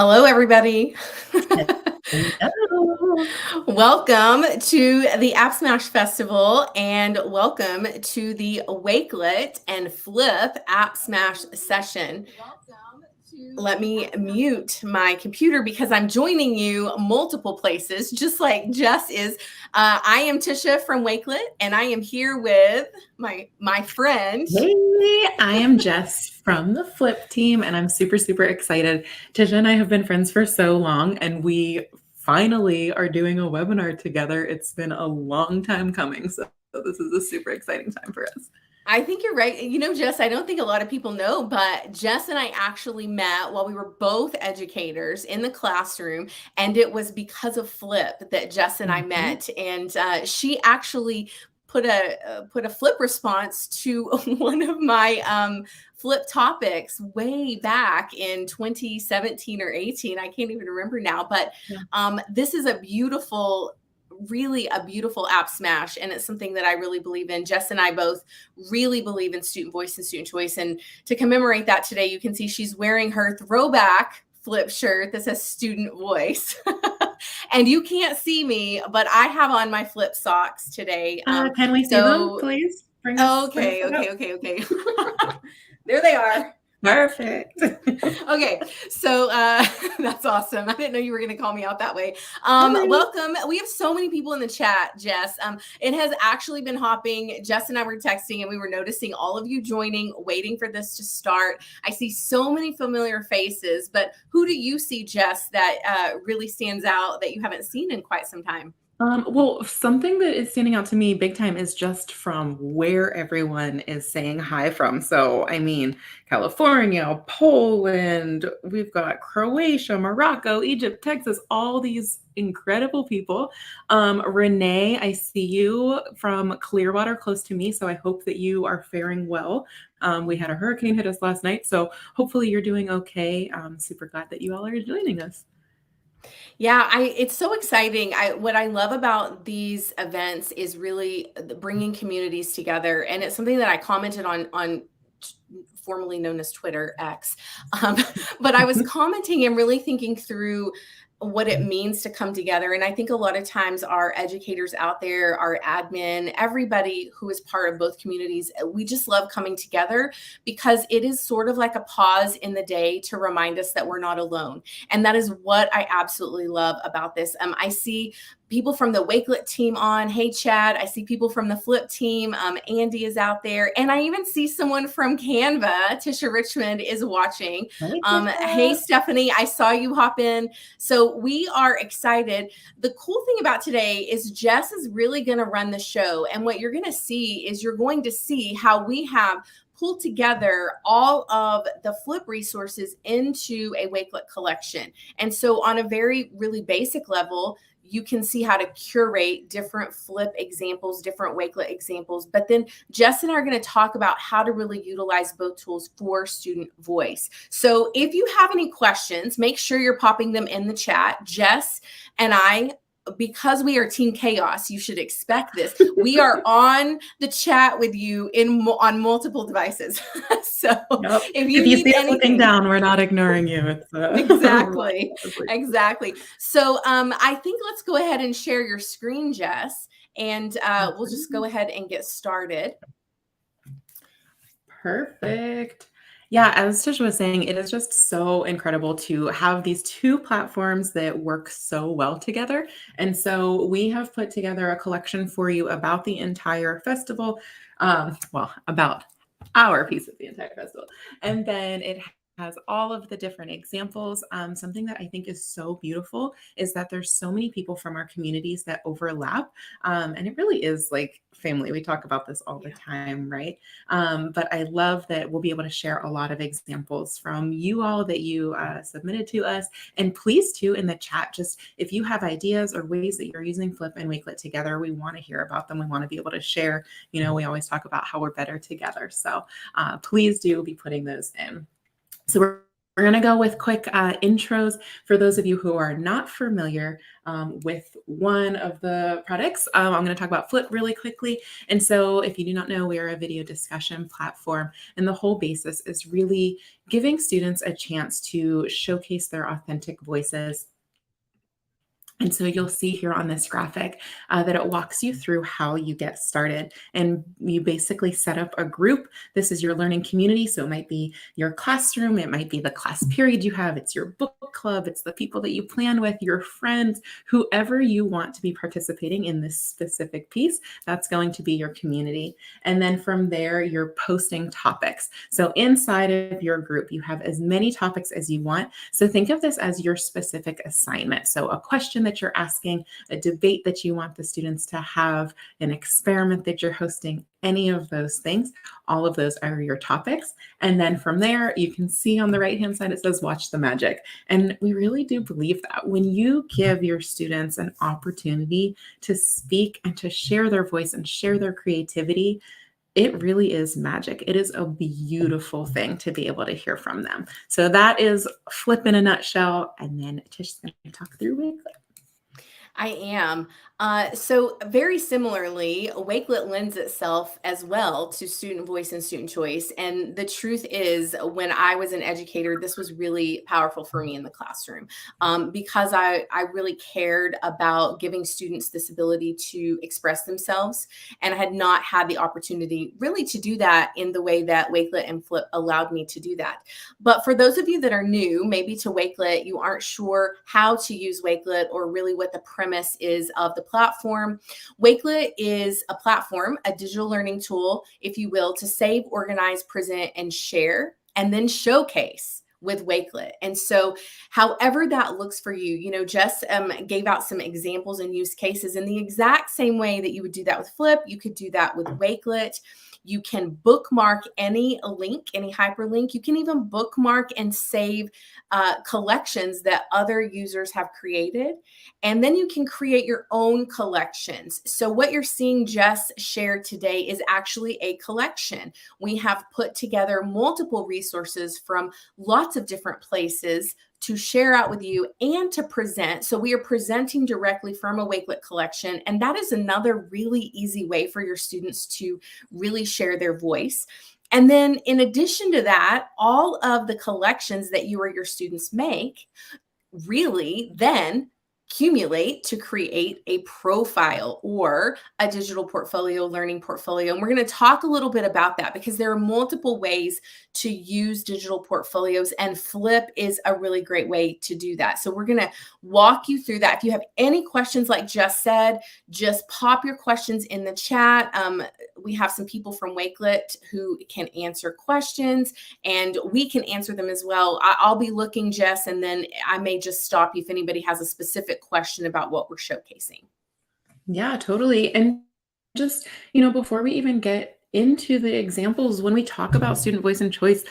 Hello, everybody. Hello. Welcome to the AppSmash Festival and welcome to the Wakelet and Flip AppSmash session. Let me mute my computer because I'm joining you multiple places, just like Jess is. I am Tisha from Wakelet, and I am here with my friend. Hey, I am Jess from the Flip team, and I'm super excited. Tisha and I have been friends for so long, and we finally are doing a webinar together. It's been a long time coming, so this is a super exciting time for us. I think you're right. Jess, I don't think a lot of people know, but Jess and I actually met while we were both educators in the classroom. And it was because of Flip that Jess and I met. And she actually put a Flip response to one of my Flip topics way back in 2017 or 18. I can't even remember now, but this is really a beautiful AppSmash, and it's something that I really believe in. Jess and I both really believe in student voice and student choice, and to commemorate that today, you can see she's wearing her throwback Flip shirt that says student voice. And you can't see me, but I have on my Flip socks today. Can we see them, please? Okay. There they are. Perfect. Okay, so that's awesome. I didn't know you were going to call me out that way. Welcome. We have so many people in the chat, Jess. It has actually been hopping. Jess and I were texting, and we were noticing all of you joining, waiting for this to start. I see so many familiar faces, but who do you see, Jess, that really stands out that you haven't seen in quite some time? Well, something that is standing out to me big time is just from where everyone is saying hi from. So, I mean, California, Poland, we've got Croatia, Morocco, Egypt, Texas, all these incredible people. Renee, I see you from Clearwater, close to me. So I hope that you are faring well. We had a hurricane hit us last night, so hopefully you're doing okay. I'm super glad that you all are joining us. Yeah, it's so exciting. What I love about these events is really bringing communities together, and it's something that I commented on formerly known as Twitter X. But I was commenting and really thinking through what it means to come together. And I think a lot of times our educators out there, our admin, everybody who is part of both communities, we just love coming together because it is sort of like a pause in the day to remind us that we're not alone. And that is what I absolutely love about this. I see people from the Wakelet team on. Hey, Chad. I see people from the Flip team. Andy is out there. And I even see someone from Canva. Tisha Richmond is watching. Hey, Stephanie. I saw you hop in. So we are excited. The cool thing about today is Jess is really going to run the show. And what you're going to see is you're going to see how we have pulled together all of the Flip resources into a Wakelet collection. And so on a very, really basic level, you can see how to curate different Flip examples, different Wakelet examples. But then Jess and I are going to talk about how to really utilize both tools for student voice. So if you have any questions, make sure you're popping them in the chat. Jess and I, because we are Team Chaos, you should expect this. We are on the chat with you on multiple devices. So if you see us looking down, we're not ignoring you. It's exactly. So I think let's go ahead and share your screen, Jess, and we'll just go ahead and get started. Perfect. Yeah, as Tisha was saying, it is just so incredible to have these two platforms that work so well together. And so we have put together a collection for you about the entire festival, about our piece of the entire festival. And then it has all of the different examples. Something that I think is so beautiful is that there's so many people from our communities that overlap. And it really is like family. We talk about this all the time, right? But I love that we'll be able to share a lot of examples from you all that you submitted to us. And please too, in the chat, just if you have ideas or ways that you're using Flip and Wakelet together, we want to hear about them. We want to be able to share. We always talk about how we're better together. So please do be putting those in. So we're We're going to go with quick intros for those of you who are not familiar with one of the products. I'm going to talk about Flip really quickly. And so if you do not know, we are a video discussion platform, and the whole basis is really giving students a chance to showcase their authentic voices. And so you'll see here on this graphic that it walks you through how you get started. And you basically set up a group. This is your learning community. So it might be your classroom. It might be the class period you have. It's your book club. It's the people that you plan with, your friends, whoever you want to be participating in this specific piece. That's going to be your community. And then from there, you're posting topics. So inside of your group, you have as many topics as you want. So think of this as your specific assignment. So a question that you're asking, a debate that you want the students to have, an experiment that you're hosting, any of those things, all of those are your topics. And then from there, you can see on the right-hand side, it says watch the magic. And we really do believe that when you give your students an opportunity to speak and to share their voice and share their creativity, it really is magic. It is a beautiful thing to be able to hear from them. So that is Flip in a nutshell. And then Tish's going to talk through Wakelet. I am. So very similarly, Wakelet lends itself as well to student voice and student choice. And the truth is, when I was an educator, this was really powerful for me in the classroom because I really cared about giving students this ability to express themselves. And I had not had the opportunity really to do that in the way that Wakelet and Flip allowed me to do that. But for those of you that are new, maybe to Wakelet, you aren't sure how to use Wakelet or really what the premise is of the platform. Wakelet is a platform, a digital learning tool, if you will, to save, organize, present, and share, and then showcase with Wakelet. And so however that looks for you, you know, Jess gave out some examples and use cases in the exact same way that you would do that with Flip. You could do that with Wakelet. You can bookmark any link, any hyperlink. You can even bookmark and save collections that other users have created. And then you can create your own collections. So what you're seeing Jess share today is actually a collection. We have put together multiple resources from lots of different places to share out with you and to present. So we are presenting directly from a Wakelet collection. And that is another really easy way for your students to really share their voice. And then in addition to that, all of the collections that you or your students make really then accumulate to create a profile or a digital portfolio, learning portfolio. And we're going to talk a little bit about that because there are multiple ways to use digital portfolios, and Flip is a really great way to do that. So we're going to walk you through that. If you have any questions, like Jess said, just pop your questions in the chat. We have some people from Wakelet who can answer questions, and we can answer them as well. I'll be looking, Jess, and then I may just stop you if anybody has a specific question about what we're showcasing. Yeah, totally. And just, you know, before we even get into the examples, when we talk about student voice and choice,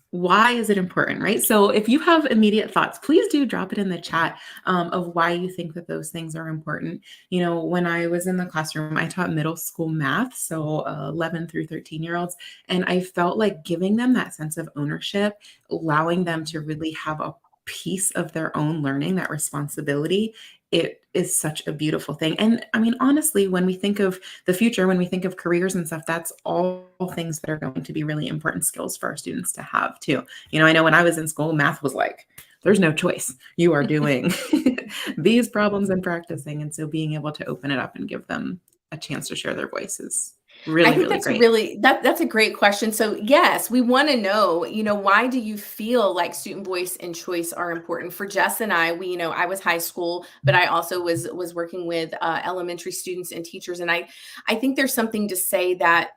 why is it important, right? So if you have immediate thoughts, please do drop it in the chat of why you think that those things are important. You know, when I was in the classroom, I taught middle school math, so 11 through 13-year-olds, and I felt like giving them that sense of ownership, allowing them to really have a piece of their own learning, that responsibility, it is such a beautiful thing. And I mean, honestly, when we think of the future, when we think of careers and stuff, that's all things that are going to be really important skills for our students to have too. You know, I know when I was in school, math was like, there's no choice. You are doing these problems and practicing. And so being able to open it up and give them a chance to share their voices. Really, I think really that's great. that's a great question. So yes, we want to know, you know, why do you feel like student voice and choice are important? For Jess and I, we, you know, I was high school, but I also was working with elementary students and teachers, and I think there's something to say that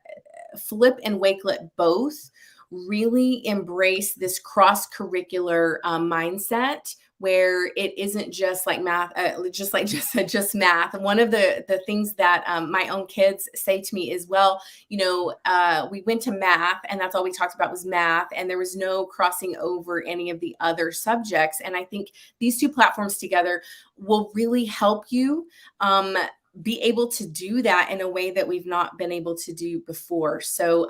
Flip and Wakelet both really embrace this cross-curricular mindset where it isn't just like math, just like just said, just math. One of the things that my own kids say to me is, well, you know, we went to math and that's all we talked about was math, and there was no crossing over any of the other subjects. And I think these two platforms together will really help you be able to do that in a way that we've not been able to do before. So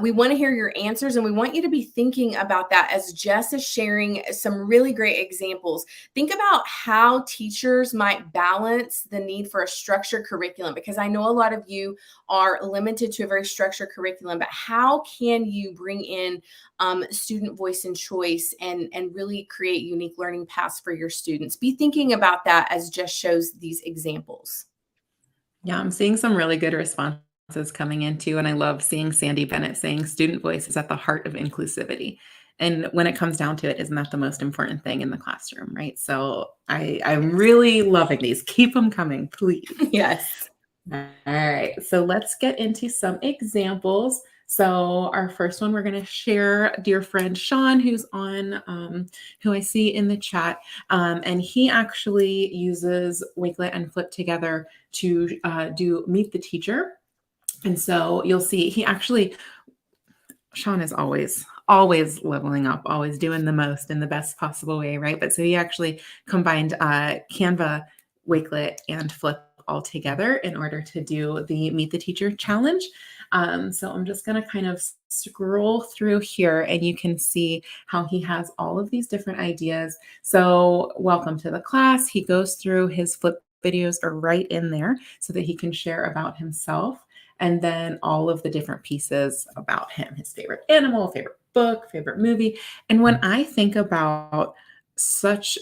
we want to hear your answers, and we want you to be thinking about that as Jess is sharing some really great examples. Think about how teachers might balance the need for a structured curriculum, because I know a lot of you are limited to a very structured curriculum, but how can you bring in student voice and choice and really create unique learning paths for your students? Be thinking about that as Jess shows these examples. Yeah, I'm seeing some really good responses coming in too. And I love seeing Sandy Bennett saying student voice is at the heart of inclusivity. And when it comes down to it, isn't that the most important thing in the classroom, right? So I'm really loving these. Keep them coming, please. Yes. All right, so let's get into some examples. So our first one, we're going to share dear friend Sean, who's on, who I see in the chat, and he actually uses Wakelet and Flip together to do Meet the Teacher. And so you'll see Sean is always leveling up, always doing the most in the best possible way, right? But so he actually combined Canva, Wakelet, and Flip all together in order to do the Meet the Teacher challenge. So I'm just going to kind of scroll through here, and you can see how he has all of these different ideas. So welcome to the class. He goes through his Flip videos are right in there so that he can share about himself. And then all of the different pieces about him, his favorite animal, favorite book, favorite movie. And when I think about such,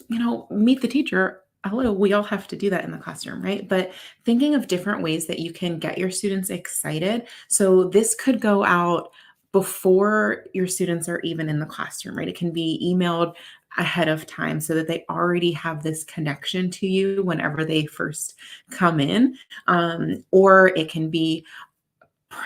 Meet the Teacher, hello, we all have to do that in the classroom, right? But thinking of different ways that you can get your students excited. So this could go out before your students are even in the classroom, right? It can be emailed ahead of time so that they already have this connection to you whenever they first come in. Or it can be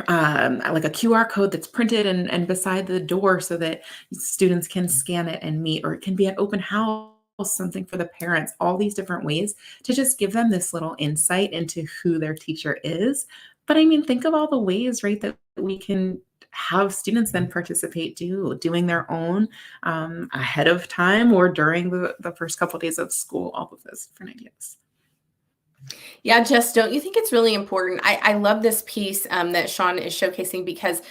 like a QR code that's printed and beside the door so that students can scan it and meet, or it can be an open house, something for the parents, all these different ways to just give them this little insight into who their teacher is. But I mean, think of all the ways, right, that we can have students then participate doing their own ahead of time or during the first couple of days of school, all of those different ideas. Yeah, Jess, don't you think it's really important? I love this piece that Sean is showcasing, because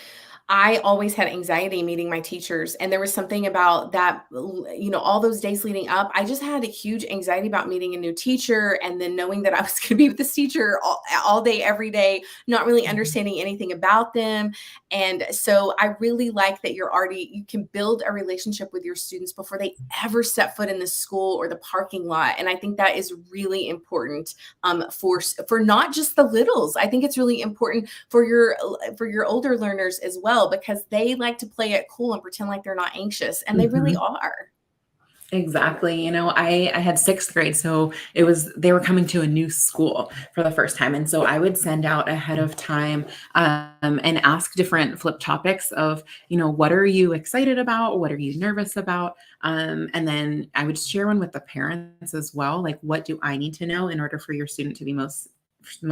I always had anxiety meeting my teachers. And there was something about that, all those days leading up, I just had a huge anxiety about meeting a new teacher. And then knowing that I was going to be with this teacher all day, every day, not really understanding anything about them. And so I really like that you can build a relationship with your students before they ever set foot in the school or the parking lot. And I think that is really important for not just the littles. I think it's really important for your older learners as well, because they like to play it cool and pretend like they're not anxious, and they really are. Exactly. I had sixth grade, so they were coming to a new school for the first time. And so I would send out ahead of time and ask different flip topics of, what are you excited about? What are you nervous about? And then I would share one with the parents as well. Like, what do I need to know in order for your student to be most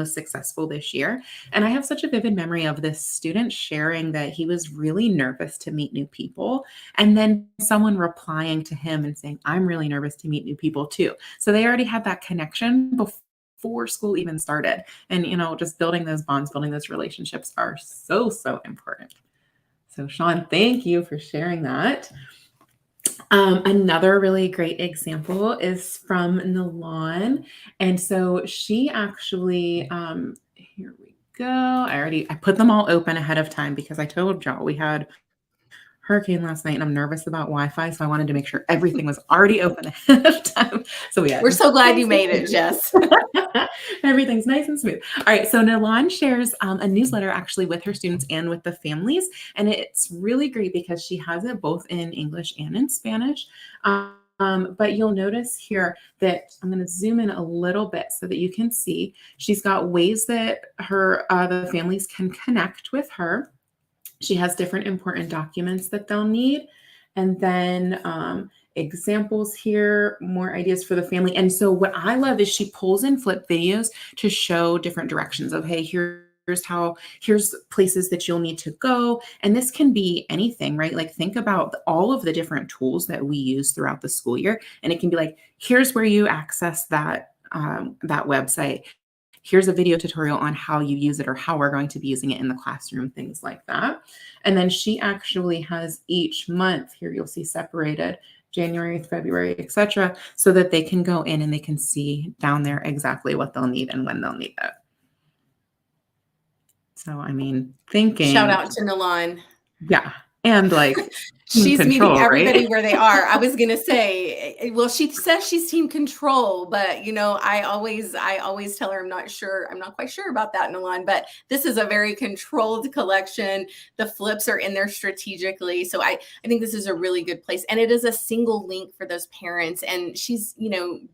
successful this year? And I have such a vivid memory of this student sharing that he was really nervous to meet new people, and then someone replying to him and saying, I'm really nervous to meet new people too. So they already had that connection before school even started. And just building those bonds, building those relationships are so important. So Sean, thank you for sharing that. Another really great example is from Nilan. And so she actually, here we go. I put them all open ahead of time because I told y'all we had hurricane last night and I'm nervous about Wi-Fi. So I wanted to make sure everything was already open ahead of time. So We're so glad you made it, Jess. Everything's nice and smooth. All right. So Nilan shares a newsletter actually with her students and with the families. And it's really great because she has it both in English and in Spanish. But you'll notice here that I'm going to zoom in a little bit so that you can see she's got ways that the families can connect with her. She has different important documents that they'll need. And then examples here, more ideas for the family. And so what I love is she pulls in flip videos to show different directions of, hey, here's places that you'll need to go. And this can be anything, right? Like, think about all of the different tools that we use throughout the school year. And it can be like, here's where you access that that website, here's a video tutorial on how you use it or how we're going to be using it in the classroom, things like that. And then she actually has each month, here you'll see separated, January, February, etc., so that they can go in and they can see down there exactly what they'll need and when they'll need it. So, I mean, Shout thinking, out to Nalan. yeah, and like team She's meeting control, everybody right? where they are. I was gonna say, well, she says she's team control, but I always tell her I'm not sure. I'm not quite sure about that, Nalan. But this is a very controlled collection. The flips are in there strategically, so I think this is a really good place, and it is a single link for those parents. And she's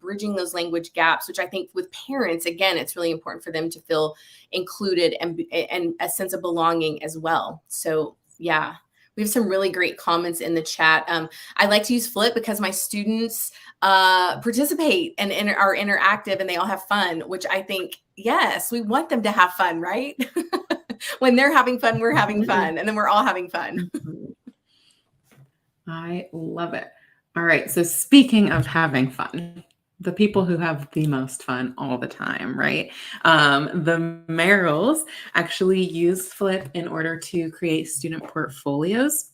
bridging those language gaps, which I think with parents, again, it's really important for them to feel included and a sense of belonging as well. So yeah. We have some really great comments in the chat. I like to use Flip because my students participate and are interactive and they all have fun, which I think, yes, we want them to have fun, right? When they're having fun, we're having fun, and then we're all having fun. I love it. All right. So speaking of having fun, the people who have the most fun all the time, right? The Merrills actually use Flip in order to create student portfolios.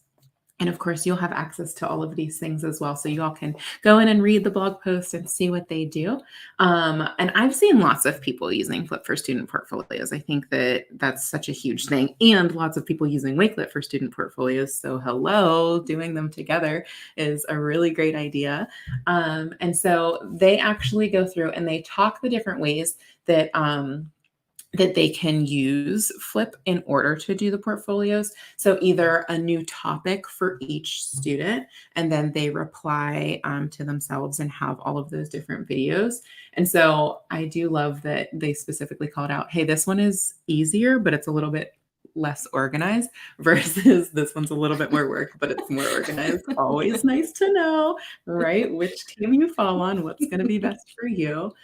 And of course, you'll have access to all of these things as well. So you all can go in and read the blog post and see what they do. And I've seen lots of people using Flip for student portfolios. I think that that's such a huge thing. And lots of people using Wakelet for student portfolios. So hello, doing them together is a really great idea. And so they actually go through and they talk the different ways that that they can use Flip in order to do the portfolios. So either a new topic for each student, and then they reply to themselves and have all of those different videos. And so I do love that they specifically called out, hey, this one is easier, but it's a little bit less organized versus this one's a little bit more work, but it's more organized. Always nice to know, right? Which team you fall on, what's going to be best for you.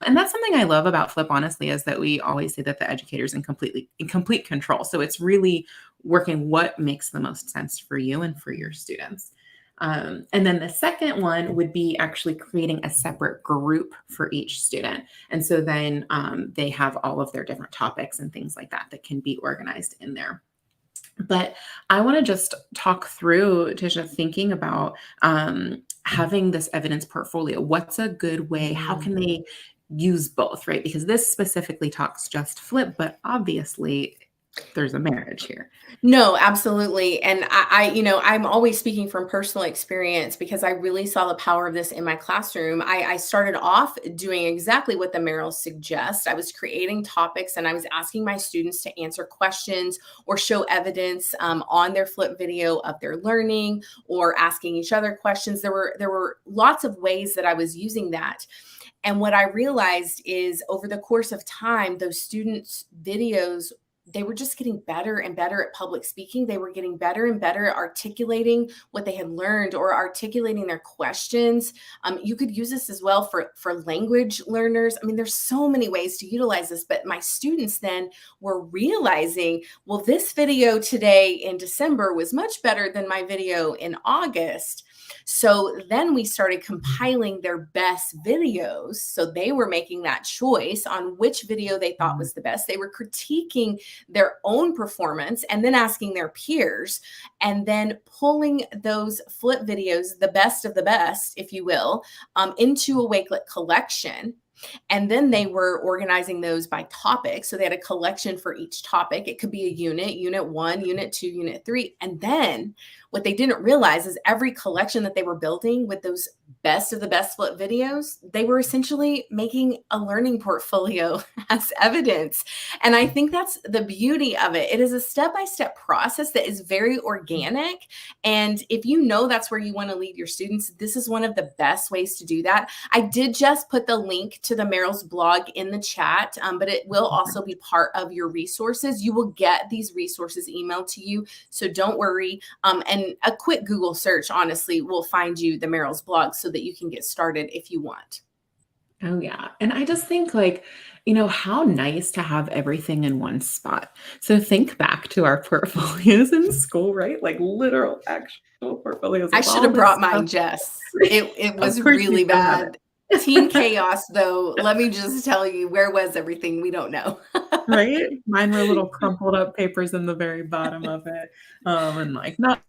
And that's something I love about Flip, honestly, is that we always say that the educator's in complete control. So it's really working what makes the most sense for you and for your students. And then the second one would be actually creating a separate group for each student. And so then they have all of their different topics and things like that that can be organized in there. But I want to just talk through, Tisha, thinking about having this evidence portfolio. What's a good way? How can they use both, right? Because this specifically talks just Flip, but obviously there's a marriage here. No, absolutely. And I'm always speaking from personal experience because I really saw the power of this in my classroom. I started off doing exactly what the Merrills suggest. I was creating topics and I was asking my students to answer questions or show evidence on their Flip video of their learning or asking each other questions. There were lots of ways that I was using that. And what I realized is over the course of time, those students' videos, they were just getting better and better at public speaking. They were getting better and better at articulating what they had learned or articulating their questions. You could use this as well for language learners. I mean, there's so many ways to utilize this, but my students then were realizing, well, this video today in December was much better than my video in August. So then we started compiling their best videos. So they were making that choice on which video they thought was the best. They were critiquing their own performance and then asking their peers and then pulling those Flip videos, the best of the best, if you will, into a Wakelet collection. And then they were organizing those by topic. So they had a collection for each topic. It could be a unit 1, unit 2, unit 3. And then what they didn't realize is every collection that they were building with those best of the best Flip videos, they were essentially making a learning portfolio as evidence. And I think that's the beauty of it. It is a step-by-step process that is very organic. And if you know that's where you want to lead your students, this is one of the best ways to do that. I did just put the link to the Merrills blog in the chat, but it will also be part of your resources. You will get these resources emailed to you, so don't worry. And a quick Google search, honestly, will find you the Merrills blog so that you can get started if you want. Oh, yeah. And I just think how nice to have everything in one spot. So think back to our portfolios in school, right? Like literal actual portfolios. I should have brought mine, Jess. It was really bad. Teen chaos, though, let me just tell you, where was everything? We don't know. Right? Mine were little crumpled up papers in the very bottom of it, and, like, not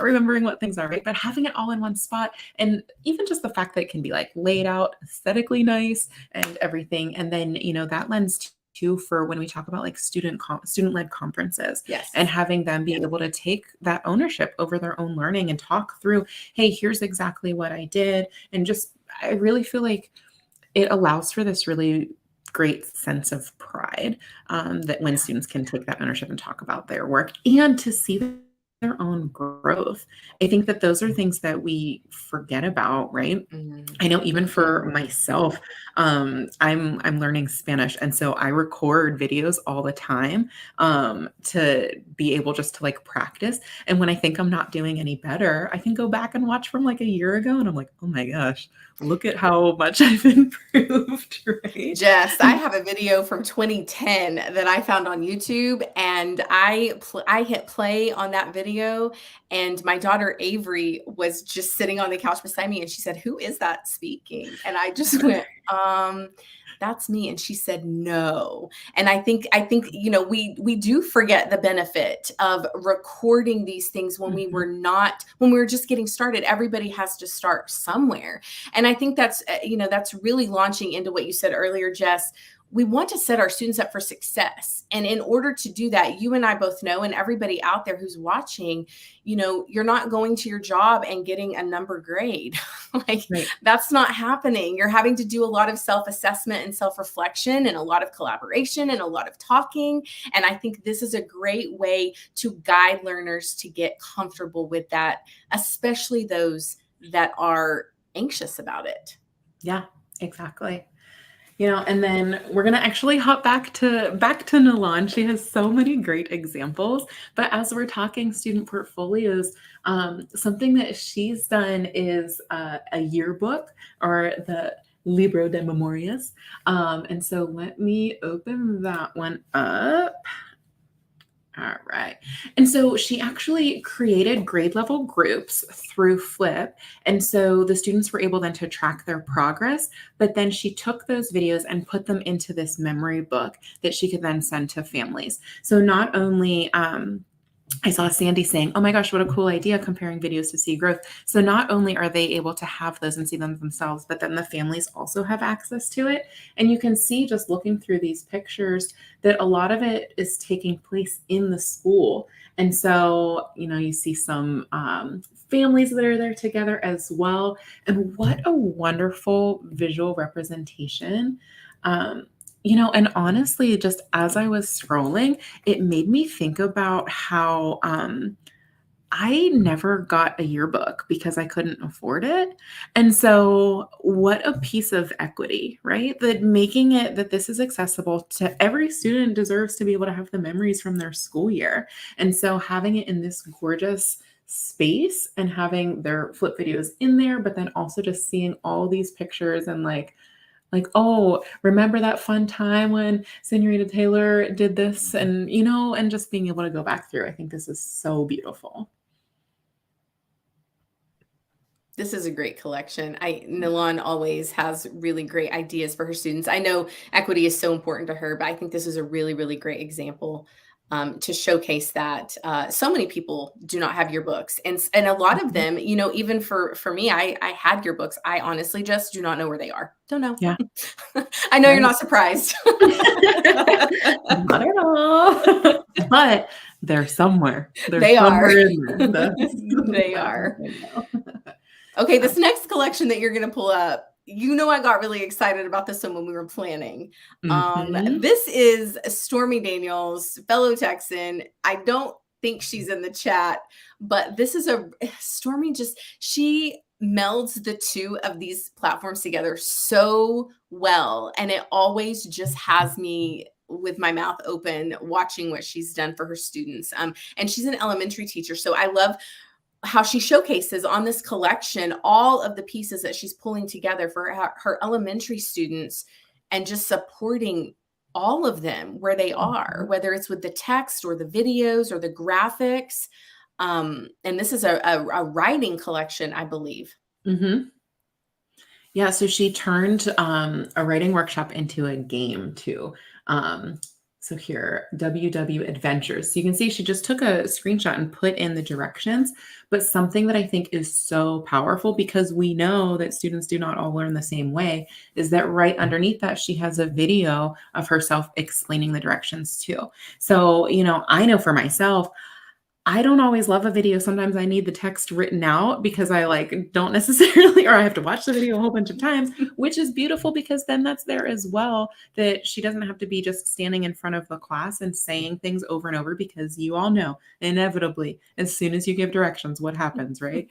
remembering what things are, right? But having it all in one spot, and even just the fact that it can be, like, laid out aesthetically nice and everything, and then, that lends too for when we talk about, like, student-led conferences and Yes. having them be Yeah. able to take that ownership over their own learning and talk through, "Hey, here's exactly what I did," and just I really feel like it allows for this really great sense of pride, that when students can take that ownership and talk about their work and to see their own growth. I think that those are things that we forget about, right? Mhm. I know even for Mhm. myself, I'm learning Spanish, and so I record videos all the time, to be able just to, like, practice, and when I think I'm not doing any better, I can go back and watch from, like, a year ago, and I'm like, "Oh my gosh, look at how much I've improved," right? Jess, I And have a video from 2010 that I found on YouTube, and I hit play on that video, and my daughter Avery was just sitting on the couch beside me, and she said, "Who is that speaking?" And I just went, that's me." And she said, "No." And I think we do forget the benefit of recording these things when Mhm. when we were just getting started. Everybody has to start somewhere. And I think that's really launching into what you said earlier, Jess. We want to set our students up for success. And in order to do that, you and I both know, and everybody out there who's watching, you're not going to your job and getting a number grade. Like, Right. that's not happening. You're having to do a lot of self assessment and self reflection and a lot of collaboration and a lot of talking. And I think this is a great way to guide learners to get comfortable with that, especially those that are anxious about it. Yeah, exactly. And then we're gonna actually hop back to Nilan. She has so many great examples. But as we're talking student portfolios, something that she's done is a yearbook or the Libro de Memorias. And so let me open that one up. All right. And so she actually created grade level groups through Flip. And so the students were able then to track their progress. But then she took those videos and put them into this memory book that she could then send to families. So not only I saw Sandy saying, "Oh my gosh, what a cool idea comparing videos to see growth." So not only are they able to have those and see them themselves, but then the families also have access to it. And you can see just looking through these pictures that a lot of it is taking place in the school. And so, you see some families that are there together as well. And what a wonderful visual representation. And honestly, just as I was scrolling, it made me think about how I never got a yearbook because I couldn't afford it. And so, what a piece of equity, right? That making it that this is accessible to every student deserves to be able to have the memories from their school year. And so, having it in this gorgeous space and having their flip videos in there, but then also just seeing all these pictures and like, "Oh, remember that fun time when Senorita Taylor did this?" And just being able to go back through. I think this is so beautiful. This is a great collection. Nilan always has really great ideas for her students. I know equity is so important to her, but I think this is a really, really great example to showcase that so many people do not have yearbooks, and a lot of Mhm. them, even for me, I had yearbooks. I honestly just do not know where they are. Don't know. Yeah, I know you're right. not surprised. Not at all. But they're somewhere. They're They are. somewhere in there. They That's what are. I know. Okay, Uh, this next collection that you're gonna pull up, I got really excited about this one when we were planning. mhm. This is Stormy Daniels, fellow Texan. I don't think she's in the chat, but this is a Stormy just she melds the two of these platforms together so well, and it always just has me with my mouth open watching what she's done for her students. And she's an elementary teacher, so I love how she showcases on this collection all of the pieces that she's pulling together for her elementary students and just supporting all of them where they are, Mhm. whether it's with the text or the videos or the graphics. And this is a writing collection, I believe. Mhm. Yeah, so she turned a writing workshop into a game too. Um, so here, WW Adventures. So you can see she just took a screenshot and put in the directions, but something that I think is so powerful because we know that students do not all learn the same way is that right underneath that, she has a video of herself explaining the directions too. So, I know for myself, I don't always love a video. Sometimes I need the text written out because I like don't necessarily, or I have to watch the video a whole bunch of times, which is beautiful because then that's there as well, that she doesn't have to be just standing in front of the class and saying things over and over because you all know inevitably as soon as you give directions, what happens, right?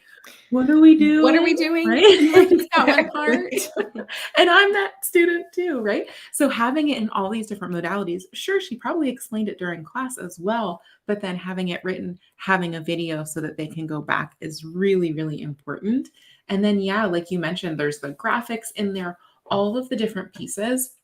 What are we What are doing? we doing? Right? You repeat that one part. Exactly. And I'm that student too, right? So having it in all these different modalities, sure, she probably explained it during class as well, but then having it written, having a video so that they can go back is really, really important. And then, yeah, like you mentioned, there's the graphics in there, all of the different pieces.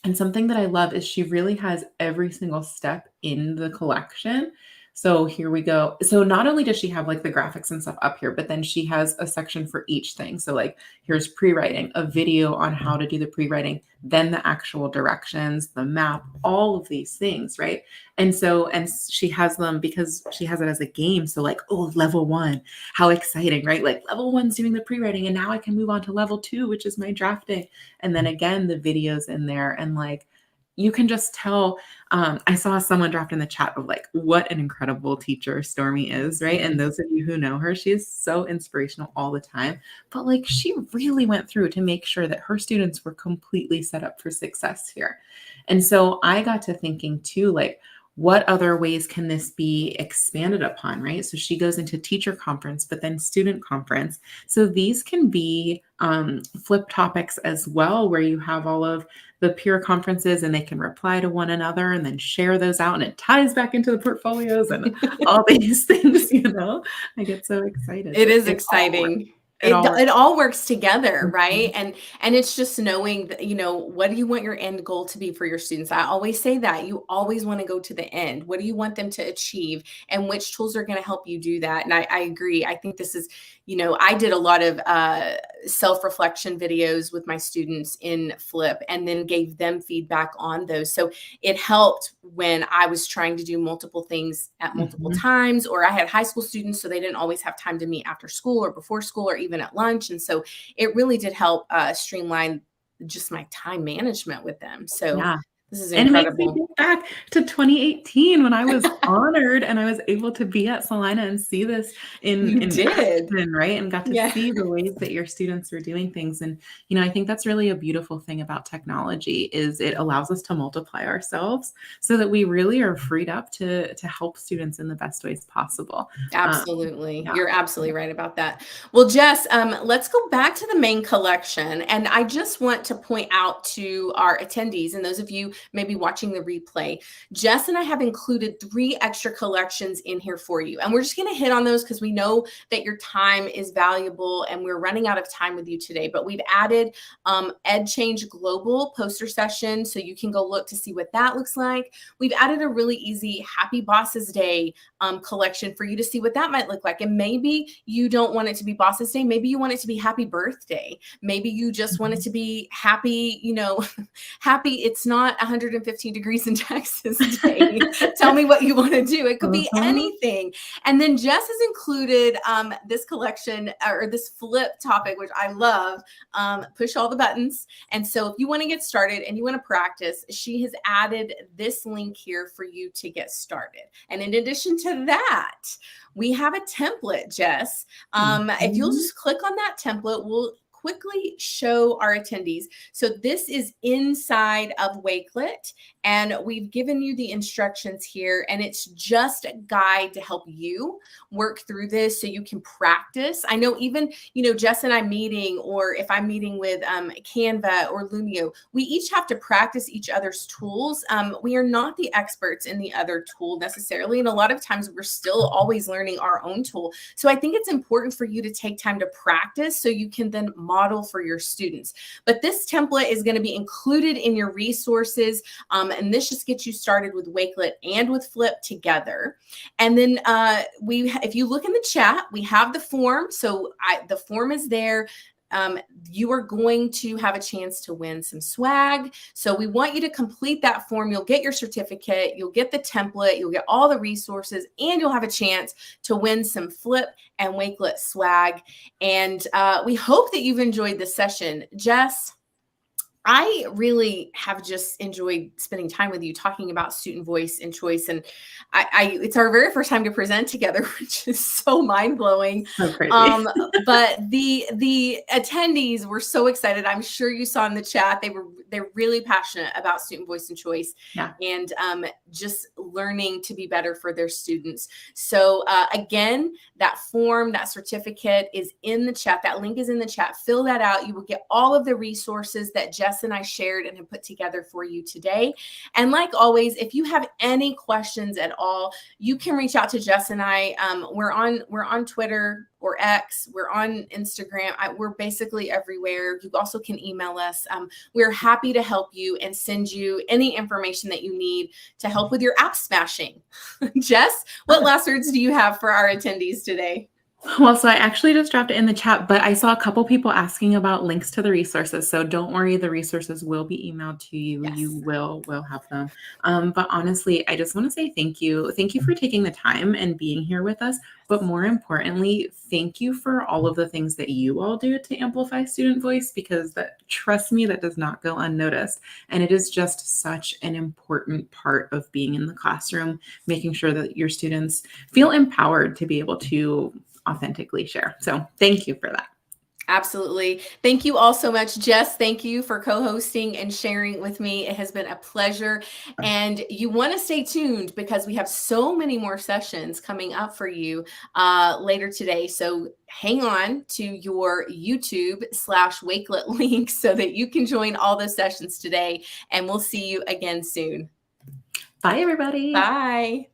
And something that I love is she really has every single step in the collection. So here we go. So not only does she have like the graphics and stuff up here, but then she has a section for each thing. So like here's pre-writing, a video on how to do the pre-writing, then the actual directions, the map, all of these things, right? And she has them because she has it as a game. So like, oh, level 1, how exciting, right? Like level 1's doing the pre-writing and now I can move on to level 2, which is my drafting. And then again, the videos in there and like you can just tell. I saw someone dropped in the chat of like what an incredible teacher Stormy is, right? And those of you who know her, she is so inspirational all the time. But like she really went through to make sure that her students were completely set up for success here. And so I got to thinking too, like, what other ways can this be expanded upon, right? So she goes into teacher conference, but then student conference. So these can be flip topics as well, where you have all of the peer conferences and they can reply to one another and then share those out. And it ties back into the portfolios and all these things. I get so excited. It But is it all works. exciting. It all works. It all works together, right? Mhm. And it's just knowing that, what do you want your end goal to be for your students? I always say that you always want to go to the end. What do you want them to achieve? And which tools are going to help you do that? And I agree. I think this is, I did a lot of self-reflection videos with my students in Flip and then gave them feedback on those. So it helped when I was trying to do multiple things at multiple Mhm. times, or I had high school students, so they didn't always have time to meet after school or before school or even at lunch. And so it really did help streamline just my time management with them. So Yeah. this is And it makes me incredible. think back to 2018 when I was honored and I was able to be at Salina and see this You in did. action, right? And got to Yeah. see the ways that your students were doing things. And, I think that's really a beautiful thing about technology is it allows us to multiply ourselves so that we really are freed up to help students in the best ways possible. Um, Absolutely. yeah. You're absolutely right about that. Well, Jess, let's go back to the main collection. And I just want to point out to our attendees and those of you maybe watching the replay, Jess and I have included 3 extra collections in here for you. And we're just going to hit on those because we know that your time is valuable and we're running out of time with you today. But we've added Ed Change Global poster session. So you can go look to see what that looks like. We've added a really easy Happy Bosses Day collection for you to see what that might look like. And maybe you don't want it to be Boss's Day. Maybe you want it to be Happy Birthday. Maybe you just want it to be happy, happy. It's not 115 degrees in Texas day. Tell me what you want to do. It could be Mhm. anything. And then Jess has included this collection or this flip topic, which I love, push all the buttons. And so if you want to get started and you want to practice, she has added this link here for you to get started. And in addition to that, we have a template, Jess. If you'll Mhm. just click on that template, we'll quickly show our attendees. So this is inside of Wakelet, and we've given you the instructions here, and it's just a guide to help you work through this so you can practice. I know even, Jess and I meeting, or if I'm meeting with Canva or Lumio, we each have to practice each other's tools. We are not the experts in the other tool necessarily, and a lot of times we're still always learning our own tool. So I think it's important for you to take time to practice so you can then model for your students. But this template is going to be included in your resources, and this just gets you started with Wakelet and with Flip together. And then if you look in the chat, we have the form. So the form is there. you are going to have a chance to win some swag. So we want you to complete that form. You'll get your certificate, you'll get the template, you'll get all the resources, and you'll have a chance to win some Flip and Wakelet swag. And we hope that you've enjoyed this session. Jess, I really have just enjoyed spending time with you talking about student voice and choice. And it's our very first time to present together, which is so mind blowing. So crazy. But the attendees were so excited. I'm sure you saw in the chat, they're really passionate about student voice and choice, and just learning to be better for their students. So again, that form, that certificate is in the chat. That link is in the chat. Fill that out. You will get all of the resources that Jess and I shared and have put together for you today. And like always, if you have any questions at all, you can reach out to Jess and I. We're on Twitter or X. We're on Instagram. We're basically everywhere. You also can email us. We're happy to help you and send you any information that you need to help with your app smashing. Jess, what last words do you have for our attendees today? Well, so I actually just dropped it in the chat, but I saw a couple people asking about links to the resources. So don't worry, the resources will be emailed to you. Yes. You will have them. But honestly, I just want to say thank you. Thank you for taking the time and being here with us. But more importantly, thank you for all of the things that you all do to amplify student voice, because trust me, that does not go unnoticed. And it is just such an important part of being in the classroom, making sure that your students feel empowered to be able to authentically share. So thank you for that. Absolutely. Thank you all so much, Jess. Thank you for co-hosting and sharing with me. It has been a pleasure. And you want to stay tuned because we have so many more sessions coming up for you later today. So hang on to your YouTube/Wakelet link so that you can join all the sessions today. And we'll see you again soon. Bye, everybody. Bye.